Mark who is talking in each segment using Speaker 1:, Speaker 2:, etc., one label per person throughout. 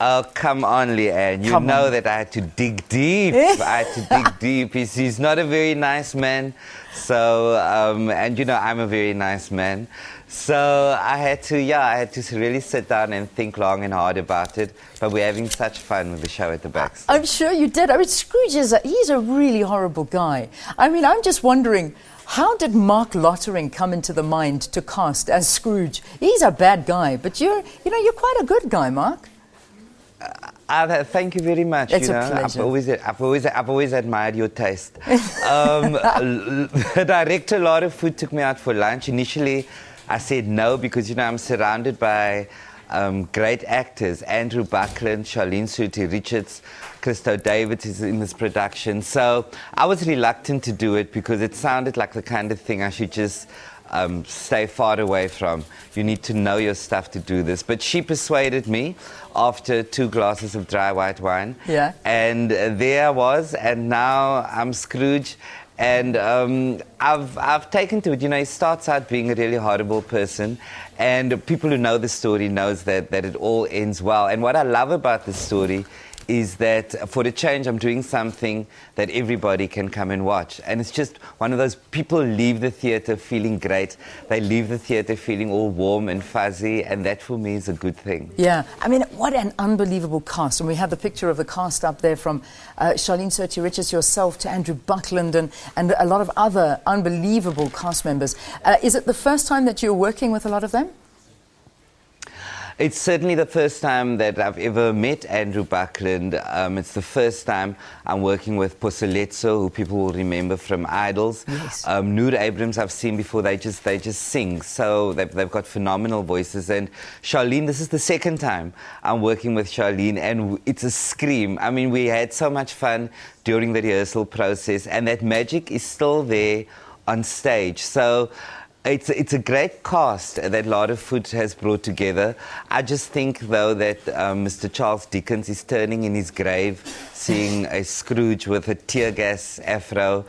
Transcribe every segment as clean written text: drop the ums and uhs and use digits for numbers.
Speaker 1: Oh, come on, Leanne. You know that I had to dig deep. I had to dig deep. He's not a very nice man. So, and you know, I'm a very nice man. So I had to really sit down and think long and hard about it. But we're having such fun with the show at the Baxter.
Speaker 2: I'm sure you did. I mean, Scrooge he's a really horrible guy. I mean, I'm just wondering, how did Marc Lottering come into the mind to cast as Scrooge? He's a bad guy, but you're quite a good guy, Marc.
Speaker 1: Thank you very much.
Speaker 2: It's a pleasure.
Speaker 1: I've always admired your taste. The director, Lara, took me out for lunch. Initially, I said no because I'm surrounded by great actors: Andrew Buckland, Charlene Soeti-Richards, Christo David is in this production. So I was reluctant to do it because it sounded like the kind of thing I should just stay far away from. You need to know your stuff to do this. But she persuaded me after 2 glasses of dry white wine.
Speaker 2: Yeah.
Speaker 1: And there I was, and now I'm Scrooge. And I've taken to it. He starts out being a really horrible person, and people who know the story knows that it all ends well. And what I love about the story is that for a change, I'm doing something that everybody can come and watch. And it's just one of those, people leave the theatre feeling great. They leave the theatre feeling all warm and fuzzy, and that for me is a good thing.
Speaker 2: Yeah, I mean, what an unbelievable cast. And we have the picture of the cast up there from Charlene Soeti-Richards, yourself, to Andrew Buckland, and a lot of other unbelievable cast members. Is it the first time that you're working with a lot of them?
Speaker 1: It's certainly the first time that I've ever met Andrew Buckland. It's the first time I'm working with Posoletso, who people will remember from Idols.
Speaker 2: Yes.
Speaker 1: Noor Abrams I've seen before. They just sing. So they've got phenomenal voices. And Charlene, this is the second time I'm working with Charlene, and it's a scream. I mean, we had so much fun during the rehearsal process, and that magic is still there on stage. So it's a great cast that Lara has brought together. I just think, though, that Mr. Charles Dickens is turning in his grave, seeing a Scrooge with a tear gas afro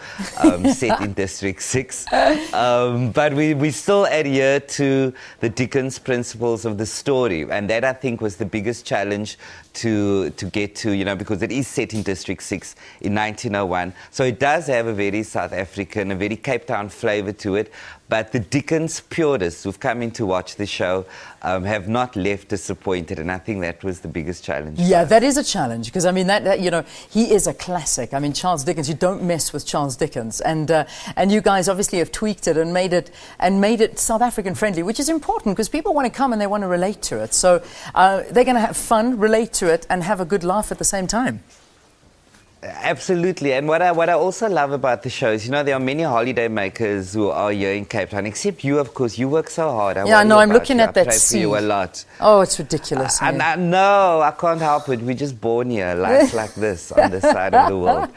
Speaker 1: set in District 6. But we still adhere to the Dickens principles of the story, and that, I think, was the biggest challenge to get to, because it is set in District 6 in 1901. So it does have a very South African, a very Cape Town flavour to it. But the Dickens purists who've come in to watch the show have not left disappointed, and I think that was the biggest challenge.
Speaker 2: Yeah, that is a challenge, because I mean that he is a classic. I mean, Charles Dickens, you don't mess with Charles Dickens, and you guys obviously have tweaked it and made it South African friendly, which is important because people want to come and they want to relate to it. So they're going to have fun, relate to it, and have a good laugh at the same time.
Speaker 1: Absolutely. And what I also love about the show is, there are many holiday makers who are here in Cape Town, except you, of course. You work so hard.
Speaker 2: Yeah, no, I'm looking at that
Speaker 1: sea. I pray for you a lot.
Speaker 2: Oh, it's ridiculous.
Speaker 1: And no, I can't help it. We're just born here, life like this, on this side of the world.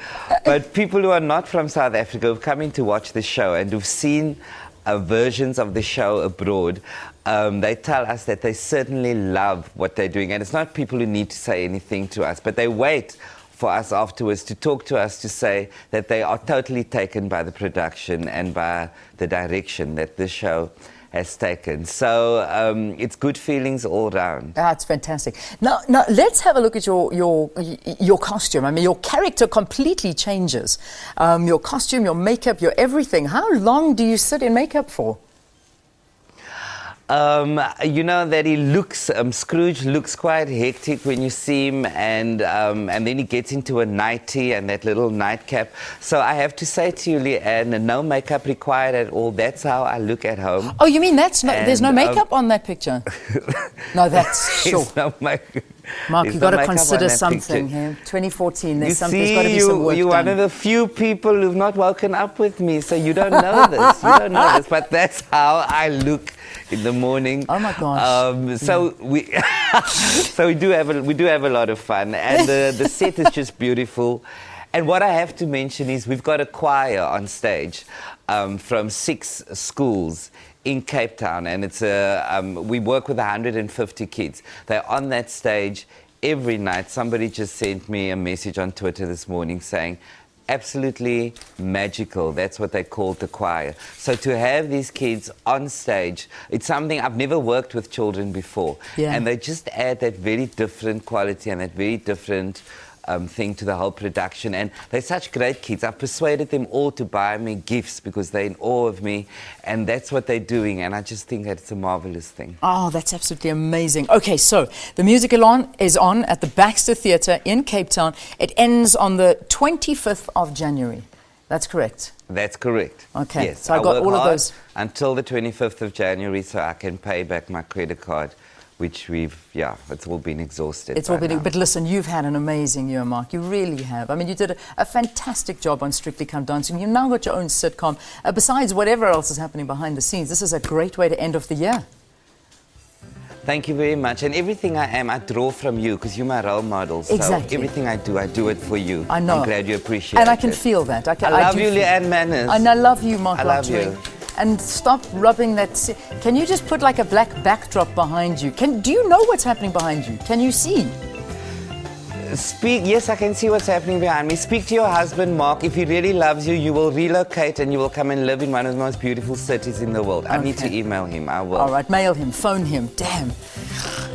Speaker 1: But people who are not from South Africa who've come in to watch the show and who've seen versions of the show abroad, they tell us that they certainly love what they're doing. And it's not people who need to say anything to us, but they wait for us afterwards to talk to us, to say that they are totally taken by the production and by the direction that this show has taken. So it's good feelings all round.
Speaker 2: That's fantastic. Now let's have a look at your costume. I mean, your character completely changes. Your costume, your makeup, your everything. How long do you sit in makeup for?
Speaker 1: That he looks, Scrooge looks quite hectic when you see him, and then he gets into a nightie and that little nightcap. So I have to say to you, Leanne, no makeup required at all. That's how I look at home.
Speaker 2: Oh, you mean there's no makeup on that picture? No, that's sure.
Speaker 1: No makeup.
Speaker 2: Marc, you've got to consider something here. 2014, there's got to be some work
Speaker 1: you're
Speaker 2: done.
Speaker 1: one of the few people who've not woken up with me, so you don't know this. You don't know this, but that's how I look in the morning.
Speaker 2: Oh my gosh!
Speaker 1: So we do have a lot of fun, and the set is just beautiful. And what I have to mention is we've got a choir on stage from 6 schools in Cape Town, and it's we work with 150 kids. They're on that stage every night. Somebody just sent me a message on Twitter this morning saying, absolutely magical. That's what they called the choir. So to have these kids on stage, it's something I've never worked with children before.
Speaker 2: Yeah.
Speaker 1: And they just add that very different quality and that very different thing to the whole production. And they're such great kids. I've persuaded them all to buy me gifts because they're in awe of me. And that's what they're doing. And I just think that it's a marvelous thing.
Speaker 2: Oh, that's absolutely amazing. Okay, so the musical is on at the Baxter Theatre in Cape Town. It ends on the 25th of January. That's correct?
Speaker 1: That's correct.
Speaker 2: Okay,
Speaker 1: yes,
Speaker 2: so I got
Speaker 1: work
Speaker 2: all of
Speaker 1: hard
Speaker 2: those.
Speaker 1: until the 25th of January so I can pay back my credit card, which it's all been exhausted.
Speaker 2: It's all been, but listen, you've had an amazing year, Mark. You really have. I mean, you did a fantastic job on Strictly Come Dancing. You've now got your own sitcom. Besides whatever else is happening behind the scenes, this is a great way to end off the year.
Speaker 1: Thank you very much. And everything I am, I draw from you because you're my role model. So
Speaker 2: Exactly.
Speaker 1: everything I do it for you.
Speaker 2: I know.
Speaker 1: I'm glad you appreciate it.
Speaker 2: And I can feel that.
Speaker 1: I love you, Leanne Manners.
Speaker 2: And I love you, Marc
Speaker 1: I love
Speaker 2: Lottering.
Speaker 1: you.
Speaker 2: And stop rubbing that. Can you just put like a black backdrop behind you? Do you know what's happening behind you? Can you see?
Speaker 1: Yes, I can see what's happening behind me. Speak to your husband, Mark. If he really loves you, you will relocate and you will come and live in one of the most beautiful cities in the world. I need to email him. I will.
Speaker 2: All right, mail him, phone him. Damn.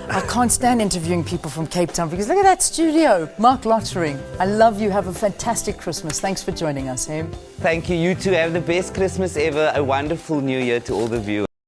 Speaker 2: I can't stand interviewing people from Cape Town because look at that studio. Marc Lottering, I love you. Have a fantastic Christmas. Thanks for joining us, hey?
Speaker 1: Thank you. You too. Have the best Christmas ever. A wonderful New Year to all the viewers.